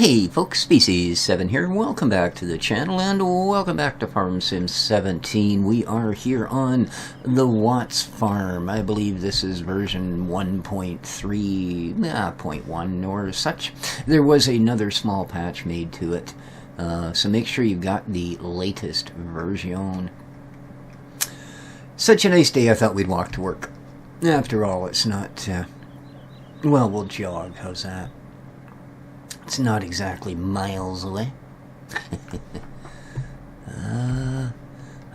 Hey folks, Species7 here. Welcome back to the channel and welcome back to Farm Sim 17. We are here on the Watts farm. I believe this is version 1.3, 0.1 or such. There was another small patch made to it, so make sure you've got the latest version. Such a nice day, I thought we'd walk to work. After all, it's not, well, we'll jog, how's that? It's not exactly miles away. I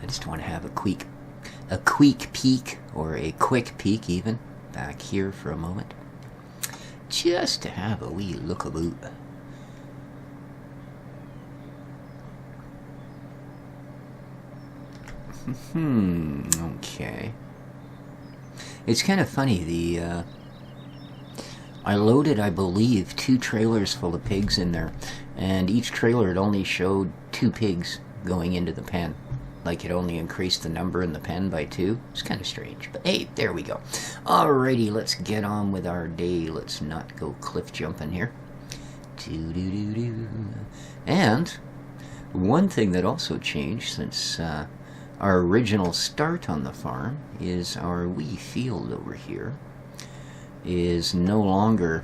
just want to have a quick peek, or a quick peek even, back here for a moment. Just to have a wee look about. Okay. It's kind of funny, I loaded, I believe, 2 trailers full of pigs in there, and each trailer it only showed 2 pigs going into the pen. Like it only increased the number in the pen by 2. It's kind of strange, but hey, there we go. Alrighty, let's get on with our day. Let's not go cliff jumping here. And one thing that also changed since our original start on the farm is our wee field over here is no longer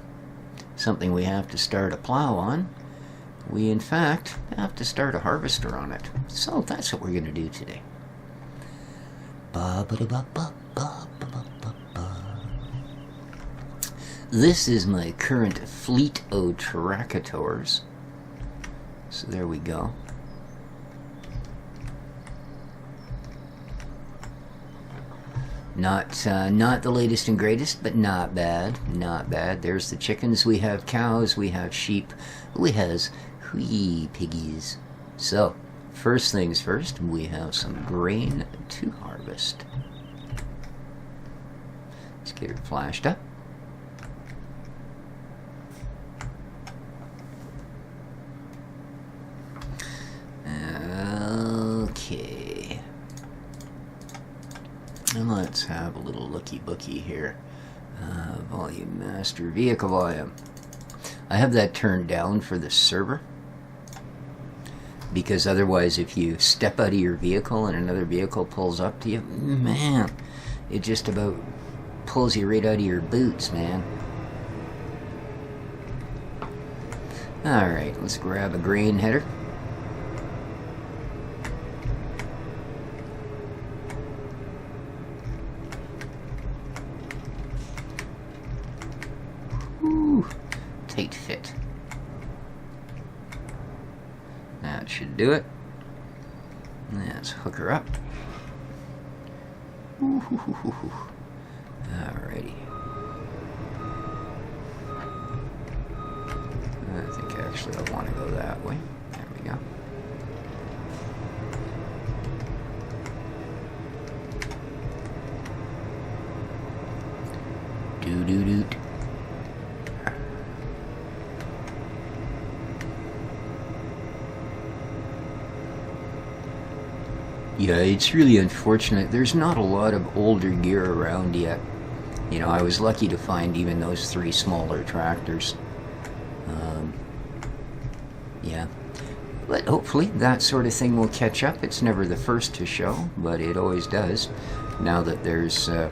something we have to start a plow on. We in fact have to start a harvester on it. So that's what we're going to do today. This is my current fleet of tractors. So there we go. Not the latest and greatest, but not bad, not bad. There's the chickens, we have cows, we have sheep, we have wee piggies. So, first things first, we have some grain to harvest. Let's get her flashed up. Okay. And let's have a little looky-booky here. Volume master, vehicle volume. I have that turned down for the server, because otherwise if you step out of your vehicle and another vehicle pulls up to you, man, it just about pulls you right out of your boots, man. Alright, let's grab a grain header. Tight fit. That should do it. Let's hook her up. Alrighty. I think actually I want to go that way. There we go. Doo-doo-doot. Yeah, it's really unfortunate. There's not a lot of older gear around yet. You know, I was lucky to find even those 3 smaller tractors. Yeah. But hopefully that sort of thing will catch up. It's never the first to show, but it always does. Now that there's a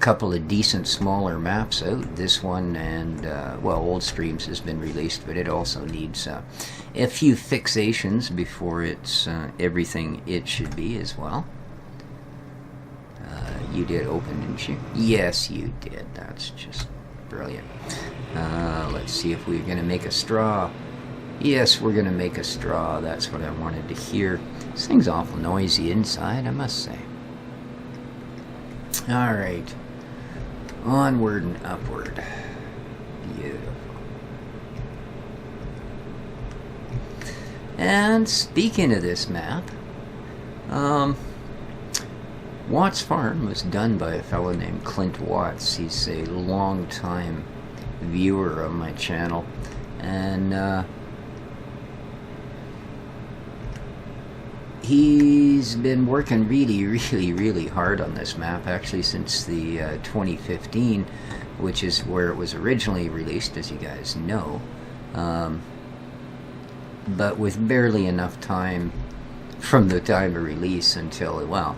couple of decent smaller maps out. This one and, well, Old Streams has been released, but it also needs a few fixations before it's everything it should be as well. You did open, didn't you? Yes, you did. That's just brilliant. Let's see if we're going to make a straw. Yes, we're going to make a straw. That's what I wanted to hear. This thing's awful noisy inside, I must say. Alright. Onward and upward. Beautiful. And speaking of this map, Watts Farm was done by a fellow named Clint Watts. He's a long-time viewer of my channel, and he's been working really hard on this map, actually since the 2015, which is where it was originally released, as you guys know. but with barely enough time from the time of release until, well,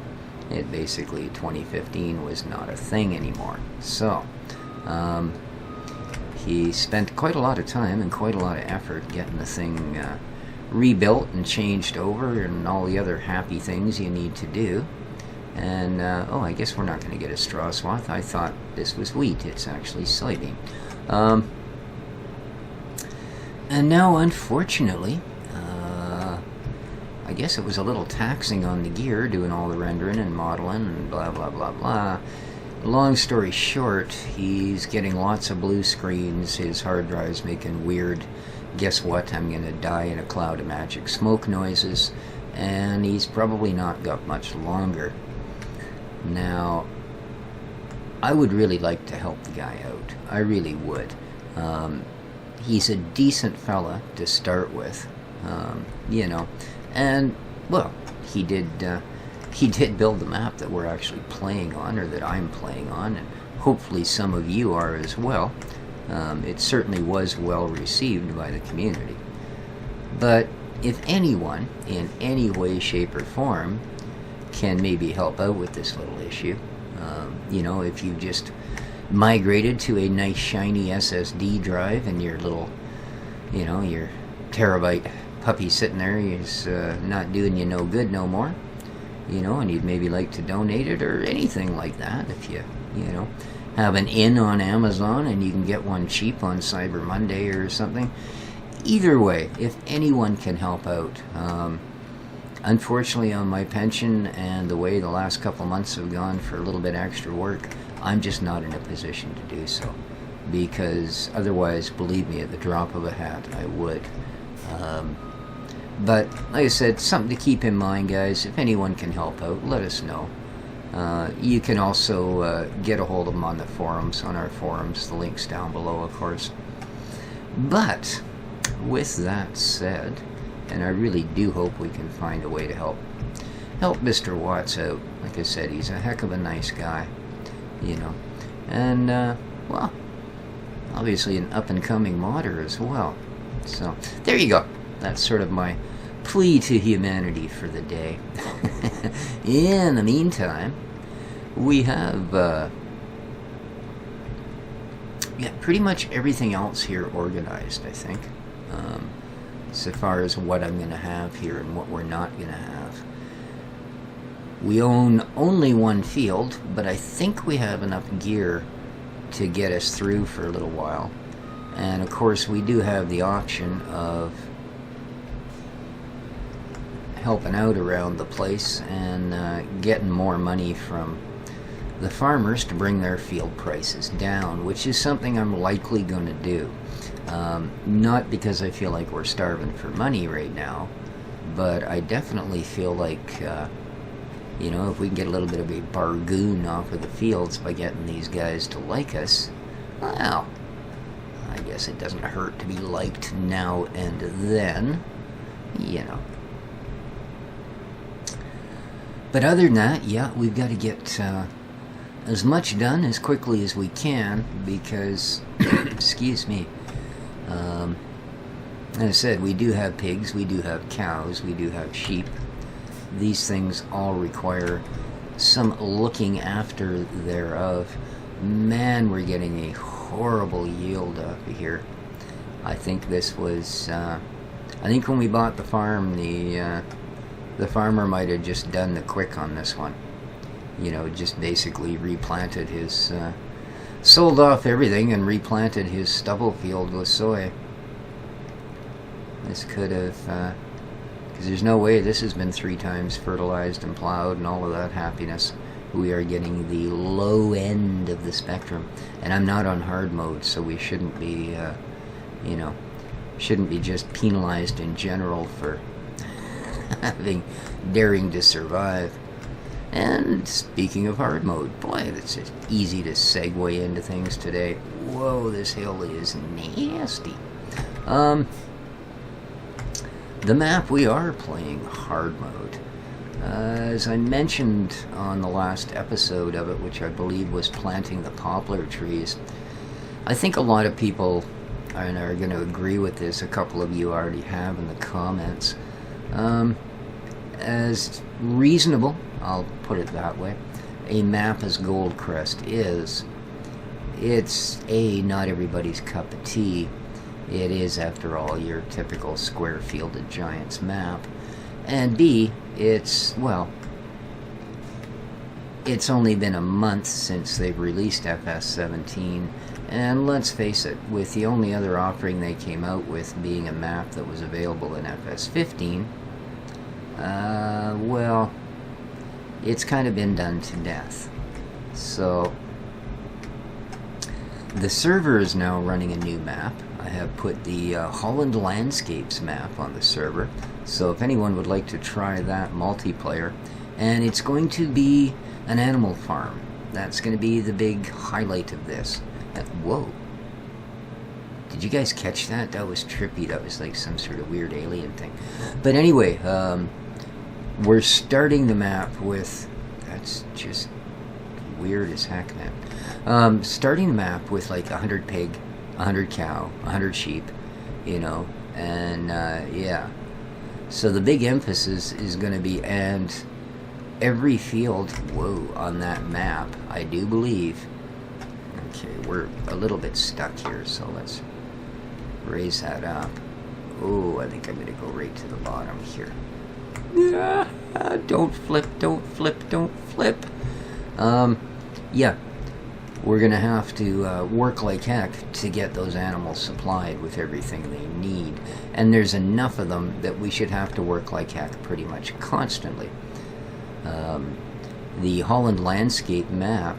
it basically 2015 was not a thing anymore. So he spent quite a lot of time and quite a lot of effort getting the thing rebuilt and changed over and all the other happy things you need to do. And oh, I guess we're not going to get a straw swath. I thought this was wheat. It's actually soybean. And now, unfortunately, I guess it was a little taxing on the gear, doing all the rendering and modeling and blah, blah, blah, blah. Long story short, he's getting lots of blue screens. His hard drive's making weird, guess what, I'm going to die in a cloud of magic smoke noises, and he's probably not got much longer. Now, I would really like to help the guy out. I really would. He's a decent fella to start with, you know. And, well, he did build the map that we're actually playing on, or that I'm playing on, and hopefully some of you are as well. It certainly was well received by the community. But if anyone, in any way, shape, or form, can maybe help out with this little issue, you know, if you just migrated to a nice shiny SSD drive and your little, you know, your terabyte puppy sitting there is not doing you no good no more, you know, and you'd maybe like to donate it or anything like that, if you know, have an in on Amazon and you can get one cheap on Cyber Monday or something. Either way, if anyone can help out, unfortunately on my pension and the way the last couple months have gone for a little bit extra work, I'm just not in a position to do so, because otherwise, believe me, at the drop of a hat, I would. But, like I said, something to keep in mind, guys. If anyone can help out, let us know. You can also get a hold of them on the forums, on our forums. The link's down below, of course. But, with that said, and I really do hope we can find a way to help Mr. Watts out. Like I said, he's a heck of a nice guy, you know. And, well, obviously an up-and-coming modder as well. So, there you go. That's sort of my plea to humanity for the day. In the meantime, we have yeah, pretty much everything else here organized, I think, so far as what I'm going to have here and what we're not going to have. We own only one field, but I think we have enough gear to get us through for a little while. And of course, we do have the option of helping out around the place and getting more money from the farmers to bring their field prices down, which is something I'm likely going to do. Not because I feel like we're starving for money right now, but I definitely feel like, you know, if we can get a little bit of a bargain off of the fields by getting these guys to like us, well, I guess it doesn't hurt to be liked now and then, you know. But other than that, yeah, we've got to get as much done as quickly as we can because, excuse me, as I said, we do have pigs, we do have cows, we do have sheep. These things all require some looking after thereof. Man, we're getting a horrible yield up here. I think this was, I think when we bought the farm, the farmer might have just done the quick on this one. You know, just basically replanted his, sold off everything and replanted his stubble field with soy. This could have, because there's no way this has been 3 times fertilized and plowed and all of that happiness. We are getting the low end of the spectrum. And I'm not on hard mode, so we shouldn't be, you know, shouldn't be just penalized in general for daring to survive. And speaking of hard mode, boy, it's just easy to segue into things today. Whoa, this hill is nasty. The map, we are playing hard mode. As I mentioned on the last episode of it, which I believe was planting the poplar trees, I think a lot of people and are going to agree with this. A couple of you already have in the comments. As reasonable, I'll put it that way, a map as Goldcrest is, it's A, not everybody's cup of tea. It is, after all, your typical square-fielded Giants map. And B, it's, well, it's only been a month since they've released FS17, and let's face it, with the only other offering they came out with being a map that was available in FS15, well, it's kind of been done to death. So, the server is now running a new map. I have put the Holland Landscapes map on the server, so if anyone would like to try that multiplayer, and it's going to be an animal farm. That's going to be the big highlight of this. Whoa. Did you guys catch that? That was trippy. That was like some sort of weird alien thing. But anyway, we're starting the map with... That's just weird as heck, man. Starting the map with like 100 pig, 100 cow, 100 sheep, you know, and yeah. So the big emphasis is going to be, and every field, whoa, on that map, I do believe. Okay, we're a little bit stuck here, so let's raise that up. Oh, I think I'm going to go right to the bottom here. Don't flip, don't flip, don't flip. Yeah, we're going to have to work like heck to get those animals supplied with everything they need. And there's enough of them that we should have to work like heck pretty much constantly. The Holland Landscape map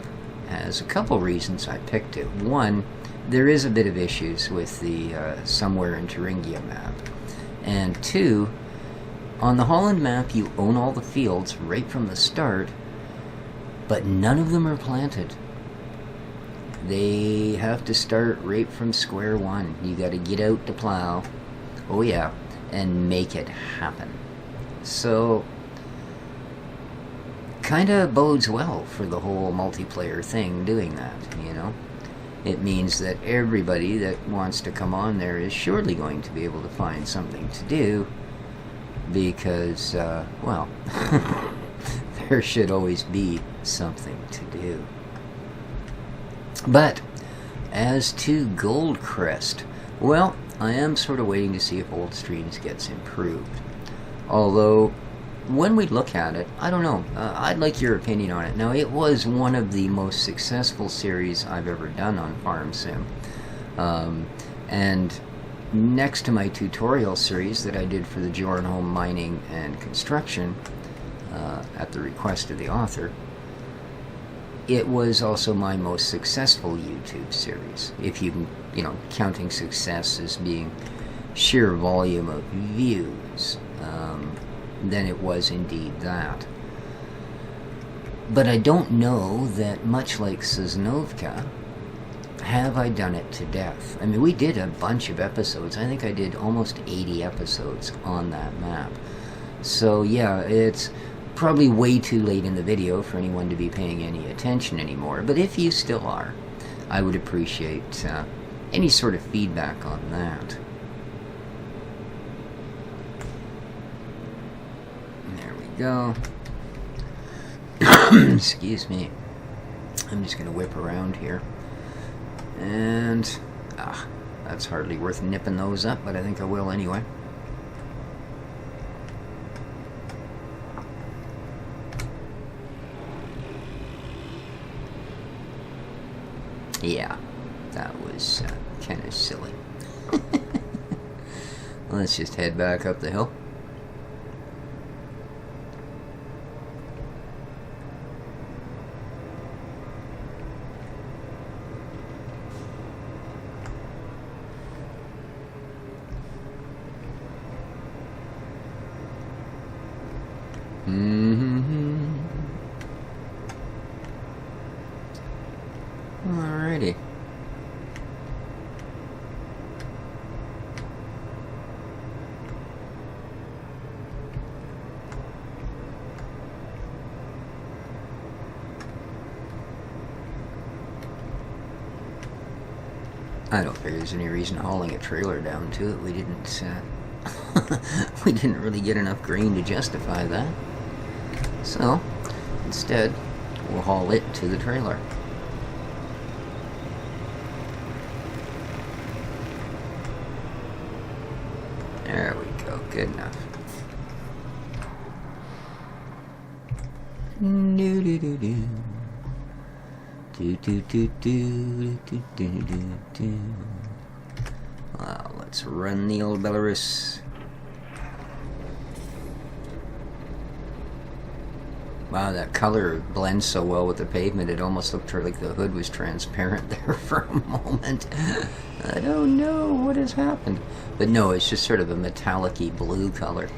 has a couple reasons I picked it. One, there is a bit of issues with the Somewhere in Thuringia map. And two, on the Holland map you own all the fields right from the start, but none of them are planted. They have to start right from square one. You got to get out to plow, oh yeah, and make it happen. So, kind of bodes well for the whole multiplayer thing doing that, you know. It means that everybody that wants to come on there is surely going to be able to find something to do, because, well, there should always be something to do. But, as to Goldcrest, well, I am sort of waiting to see if Old Streams gets improved. Although, when we look at it, I don't know, I'd like your opinion on it. Now, it was one of the most successful series I've ever done on Farm Sim. And next to my tutorial series that I did for the Jornholm Mining and Construction, at the request of the author, it was also my most successful YouTube series. If you know, counting success as being sheer volume of views, then it was indeed that. But I don't know that, much like Sosnovka, have I done it to death. I mean, we did a bunch of episodes. I think I did almost 80 episodes on that map. So yeah, it's probably way too late in the video for anyone to be paying any attention anymore. But if you still are, I would appreciate any sort of feedback on that. There we go. Excuse me. I'm just going to whip around here. And, that's hardly worth nipping those up, but I think I will anyway. Yeah, that was kind of silly. Let's just head back up the hill. Alrighty. I don't figure there's any reason hauling a trailer down to it. We didn't we didn't really get enough grain to justify that. So instead, we'll haul it to the trailer. There we go. Good enough. Do do do do. Do do do do do do do do. Well, let's run the old Belarus. Wow, that color blends so well with the pavement. It almost looked like the hood was transparent there for a moment. I don't know what has happened. But no, it's just sort of a metallic-y blue color.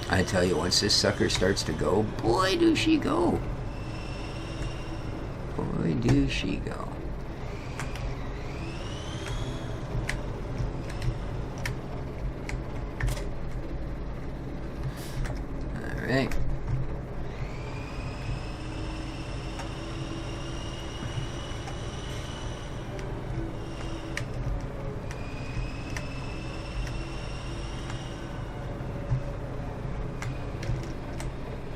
I tell you, once this sucker starts to go, boy, do she go. Boy, do she go. All right.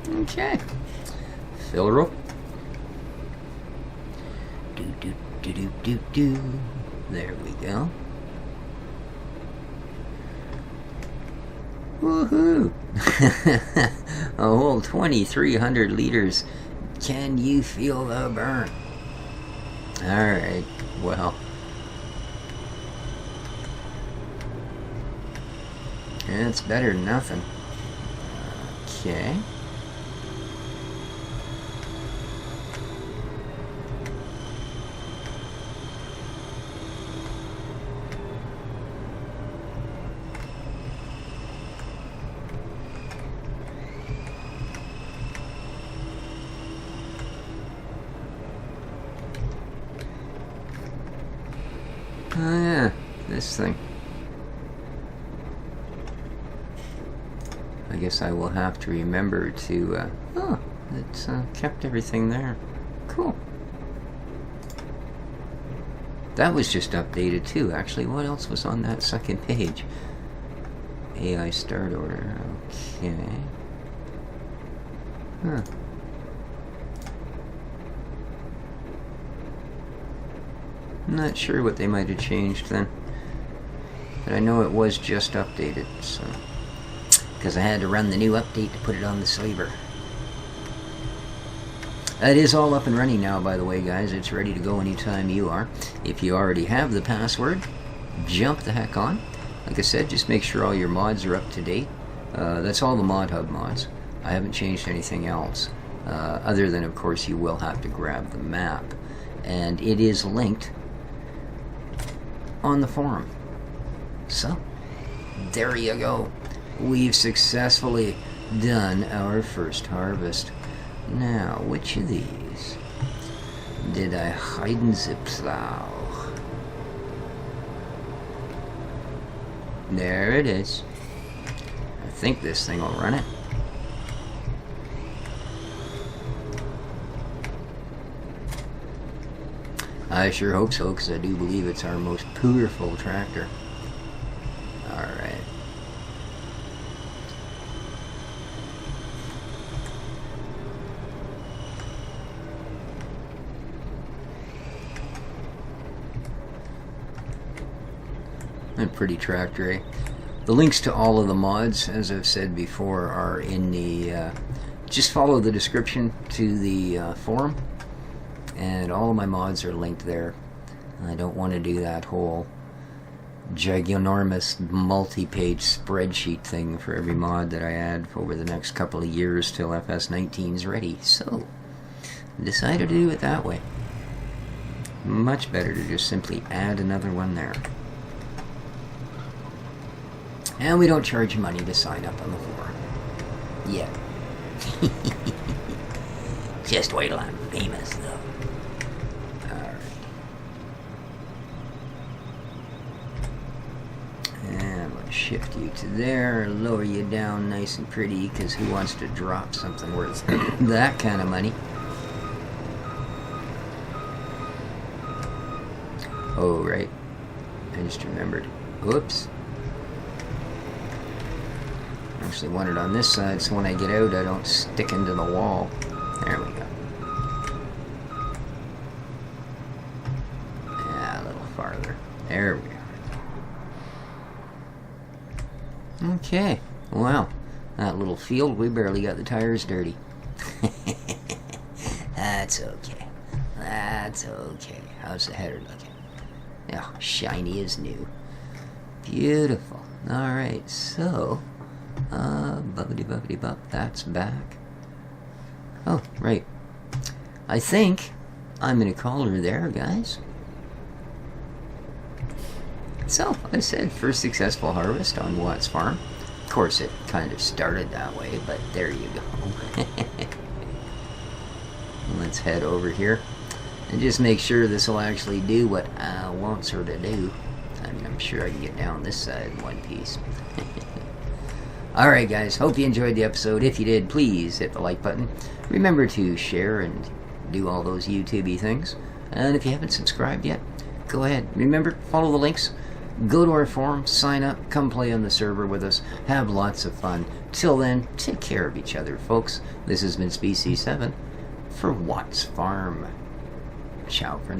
Okay. Fill her up. Do do do do do do. There we go. Woohoo! A whole 2,300 liters. Can you feel the burn? Alright, well. It's better than nothing. Okay. Oh yeah, this thing. I guess I will have to remember to, oh, it's kept everything there. Cool. That was just updated too, actually. What else was on that second page? AI start order, okay. Huh. I'm not sure what they might have changed then. But I know it was just updated, so. Because I had to run the new update to put it on the slaver. It is all up and running now, by the way, guys. It's ready to go anytime you are. If you already have the password, jump the heck on. Like I said, just make sure all your mods are up to date. That's all the Mod Hub mods. I haven't changed anything else. Other than, of course, you will have to grab the map. And it is linked on the forum. So, there you go. We've successfully done our first harvest. Now, which of these did I hide in the plow? There it is. I think this thing will run it. I sure hope so, because I do believe it's our most powerful tractor. Alright. A pretty tractor, eh? The links to all of the mods, as I've said before, are in the... just follow the description to the forum. And all of my mods are linked there. I don't want to do that whole ginormous multi-page spreadsheet thing for every mod that I add over the next couple of years till FS19 is ready. So, decided to do it that way. Much better to just simply add another one there. And we don't charge money to sign up on the forum. Yet. Just wait till I'm famous, though. Shift you to there, lower you down nice and pretty, because who wants to drop something worth that kind of money? Oh, right. I just remembered. Whoops. I actually want it on this side so when I get out I don't stick into the wall. There we go. Yeah, a little farther. There we are. Okay. Wow. That little field, we barely got the tires dirty. That's okay. That's okay. How's the header looking? Yeah, shiny as new. Beautiful. Alright, so bubbity bop, that's back. Oh, right. I think I'm gonna call her there, guys. So, I said first successful harvest on Watt's farm. Of course, it kind of started that way, but there you go. Let's head over here and just make sure this will actually do what I want her to do. I mean, I'm sure I can get down this side in one piece. Alright guys, hope you enjoyed the episode. If you did, please hit the like button. Remember to share and do all those YouTube-y things. And if you haven't subscribed yet, go ahead. Remember, follow the links. Go to our forum, sign up, come play on the server with us. Have lots of fun. Till then, take care of each other, folks. This has been Species 7 for Watt's Farm. Ciao for now.